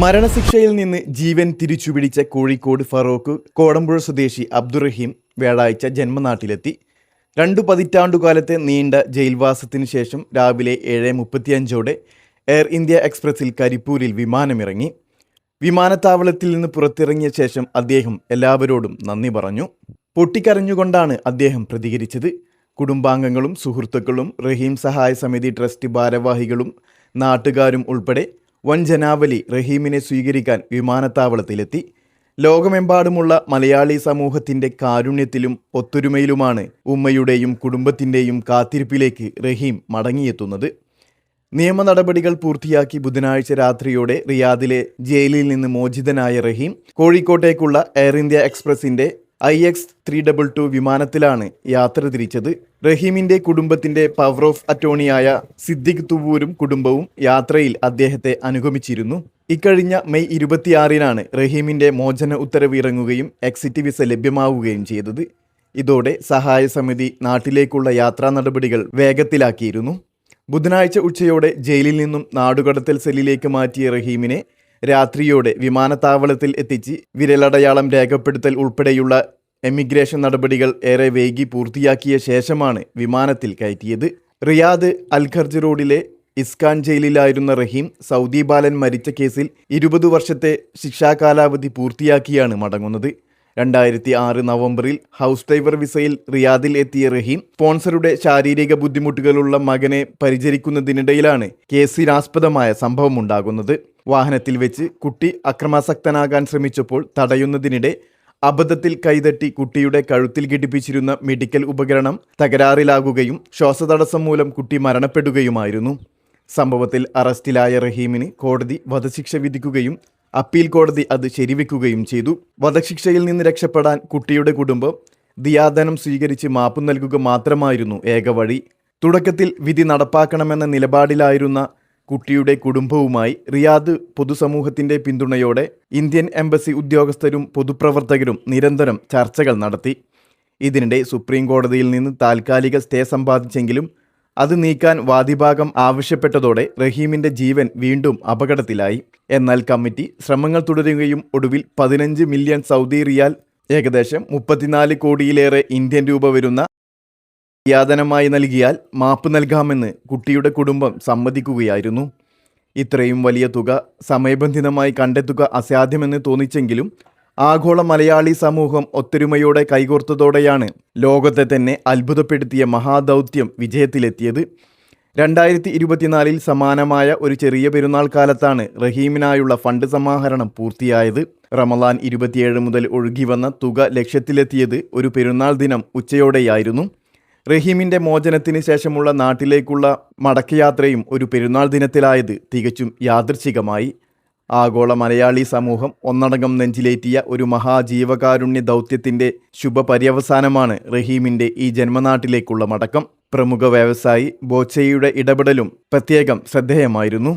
മരണശിക്ഷയിൽ നിന്ന് ജീവൻ തിരിച്ചുപിടിച്ച കോഴിക്കോട് ഫറോക്ക് കോടമ്പുഴ സ്വദേശി അബ്ദുറഹീം വ്യാഴാഴ്ച ജന്മനാട്ടിലെത്തി. 2 പതിറ്റാണ്ടുകാലത്തെ നീണ്ട ജയിൽവാസത്തിന് ശേഷം രാവിലെ 7:35 എയർ ഇന്ത്യ എക്സ്പ്രസിൽ കരിപ്പൂരിൽ വിമാനമിറങ്ങി. വിമാനത്താവളത്തിൽ നിന്ന് പുറത്തിറങ്ങിയ ശേഷം അദ്ദേഹം എല്ലാവരോടും നന്ദി പറഞ്ഞു. പൊട്ടിക്കരഞ്ഞുകൊണ്ടാണ് അദ്ദേഹം പ്രതികരിച്ചത്. കുടുംബാംഗങ്ങളും സുഹൃത്തുക്കളും റഹീം സഹായ സമിതി ട്രസ്റ്റ് ഭാരവാഹികളും നാട്ടുകാരും ഉൾപ്പെടെ വൻ ജനാവലി റഹീമിനെ സ്വീകരിക്കാൻ വിമാനത്താവളത്തിലെത്തി. ലോകമെമ്പാടുമുള്ള മലയാളി സമൂഹത്തിൻ്റെ കാരുണ്യത്തിലും ഒത്തൊരുമയിലുമാണ് ഉമ്മയുടെയും കുടുംബത്തിൻ്റെയും കാത്തിരിപ്പിലേക്ക് റഹീം മടങ്ങിയെത്തുന്നത്. നിയമ നടപടികൾ പൂർത്തിയാക്കി ബുധനാഴ്ച രാത്രിയോടെ റിയാദിലെ ജയിലിൽ നിന്ന് മോചിതനായ റഹീം കോഴിക്കോട്ടേക്കുള്ള എയർ ഇന്ത്യ എക്സ്പ്രസിൻ്റെ IX322 വിമാനത്തിലാണ് യാത്ര തിരിച്ചത്. റഹീമിൻ്റെ കുടുംബത്തിൻ്റെ പവർ ഓഫ് അറ്റോർണിയായ സിദ്ദിഖ് തുവ്വൂരും കുടുംബവും യാത്രയിൽ അദ്ദേഹത്തെ അനുഗമിച്ചിരുന്നു. ഇക്കഴിഞ്ഞ മെയ് 26-നാണ് റഹീമിൻ്റെ മോചന ഉത്തരവ് ഇറങ്ങുകയും എക്സിറ്റ് വിസ ലഭ്യമാവുകയും ചെയ്തത്. ഇതോടെ സഹായ സമിതി നാട്ടിലേക്കുള്ള യാത്രാ നടപടികൾ വേഗത്തിലാക്കിയിരുന്നു. ബുധനാഴ്ച ഉച്ചയോടെ ജയിലിൽ നിന്നും നാടുകടത്തൽ സെല്ലിലേക്ക് മാറ്റിയ റഹീമിനെ രാത്രിയോടെ വിമാനത്താവളത്തിൽ എത്തിച്ച് വിരലടയാളം രേഖപ്പെടുത്തൽ ഉൾപ്പെടെയുള്ള എമിഗ്രേഷൻ നടപടികൾ ഏറെ വൈകി പൂർത്തിയാക്കിയ ശേഷമാണ് വിമാനത്തിൽ കയറ്റിയത്. റിയാദ് അൽഖർജ് റോഡിലെ ഇസ്കാൻ ജയിലിലായിരുന്ന റഹീം സൗദി ബാലൻ മരിച്ച കേസിൽ 20 വർഷത്തെ ശിക്ഷാകാലാവധി പൂർത്തിയാക്കിയാണ് മടങ്ങുന്നത്. 2006 നവംബറിൽ ഹൗസ് ഡ്രൈവർ വിസയിൽ റിയാദിൽ എത്തിയ റഹീം സ്പോൺസറുടെ ശാരീരിക ബുദ്ധിമുട്ടുകളുള്ള മകനെ പരിചരിക്കുന്നതിനിടയിലാണ് കേസിനാസ്പദമായ സംഭവമുണ്ടാകുന്നത്. വാഹനത്തിൽ വെച്ച് കുട്ടി അക്രമാസക്തനാകാൻ ശ്രമിച്ചപ്പോൾ തടയുന്നതിനിടെ അബദ്ധത്തിൽ കൈതട്ടി കുട്ടിയുടെ കഴുത്തിൽ ഘടിപ്പിച്ചിരുന്ന മെഡിക്കൽ ഉപകരണം തകരാറിലാകുകയും ശ്വാസതടസ്സം മൂലം കുട്ടി മരണപ്പെടുകയുമായിരുന്നു. സംഭവത്തിൽ അറസ്റ്റിലായ റഹീമിന് കോടതി വധശിക്ഷ വിധിക്കുകയും അപ്പീൽ കോടതി അത് ശരിവെക്കുകയും ചെയ്തു. വധശിക്ഷയിൽ നിന്ന് രക്ഷപ്പെടാൻ കുട്ടിയുടെ കുടുംബം ദിയാദനം സ്വീകരിച്ച് മാപ്പ് നൽകുക മാത്രമായിരുന്നു ഏക വഴി. തുടക്കത്തിൽ വിധി നടപ്പാക്കണമെന്ന നിലപാടിലായിരുന്ന കുട്ടിയുടെ കുടുംബവുമായി റിയാദ് പൊതുസമൂഹത്തിൻ്റെ പിന്തുണയോടെ ഇന്ത്യൻ എംബസി ഉദ്യോഗസ്ഥരും പൊതുപ്രവർത്തകരും നിരന്തരം ചർച്ചകൾ നടത്തി. ഇതിനിടെ സുപ്രീം കോടതിയിൽ നിന്ന് താൽക്കാലിക സ്റ്റേ സമ്പാദിച്ചെങ്കിലും അത് നീക്കാൻ വാദിഭാഗം ആവശ്യപ്പെട്ടതോടെ റഹീമിൻ്റെ ജീവൻ വീണ്ടും അപകടത്തിലായി. എന്നാൽ കമ്മിറ്റി ശ്രമങ്ങൾ തുടരുകയും ഒടുവിൽ 15 മില്യൺ സൗദി റിയാൽ ഏകദേശം 34 കോടിയിലേറെ ഇന്ത്യൻ രൂപ വരുന്ന യാതനമായി നൽകിയാൽ മാപ്പ് നൽകാമെന്ന് കുട്ടിയുടെ കുടുംബം സമ്മതിക്കുകയായിരുന്നു. ഇത്രയും വലിയ തുക സമയബന്ധിതമായി കണ്ടെത്തുക അസാധ്യമെന്ന് തോന്നിച്ചെങ്കിലും ആഗോള മലയാളി സമൂഹം ഒത്തൊരുമയോടെ കൈകോർത്തതോടെയാണ് ലോകത്തെ തന്നെ അത്ഭുതപ്പെടുത്തിയ മഹാദൗത്യം വിജയത്തിലെത്തിയത്. 2024 സമാനമായ ഒരു ചെറിയ പെരുന്നാൾ കാലത്താണ് റഹീമിനായുള്ള ഫണ്ട് സമാഹരണം പൂർത്തിയായത്. റമദാൻ 27 മുതൽ ഒഴുകിവന്ന തുക ലക്ഷ്യത്തിലെത്തിയത് ഒരു പെരുന്നാൾ ദിനം ഉച്ചയോടെയായിരുന്നു. റഹീമിൻ്റെ മോചനത്തിന് ശേഷമുള്ള നാട്ടിലേക്കുള്ള മടക്കയാത്രയും ഒരു പെരുന്നാൾ ദിനത്തിലായത് തികച്ചും യാദൃച്ഛികമായി. ആഗോള മലയാളി സമൂഹം ഒന്നടങ്കം നെഞ്ചിലേറ്റിയ ഒരു മഹാജീവകാരുണ്യ ദൗത്യത്തിൻ്റെ ശുഭപര്യവസാനമാണ് റഹീമിൻ്റെ ഈ ജന്മനാട്ടിലേക്കുള്ള മടക്കം. പ്രമുഖ വ്യവസായി ബോച്ചയുടെ ഇടപെടലും പ്രത്യേകം ശ്രദ്ധേയമായിരുന്നു.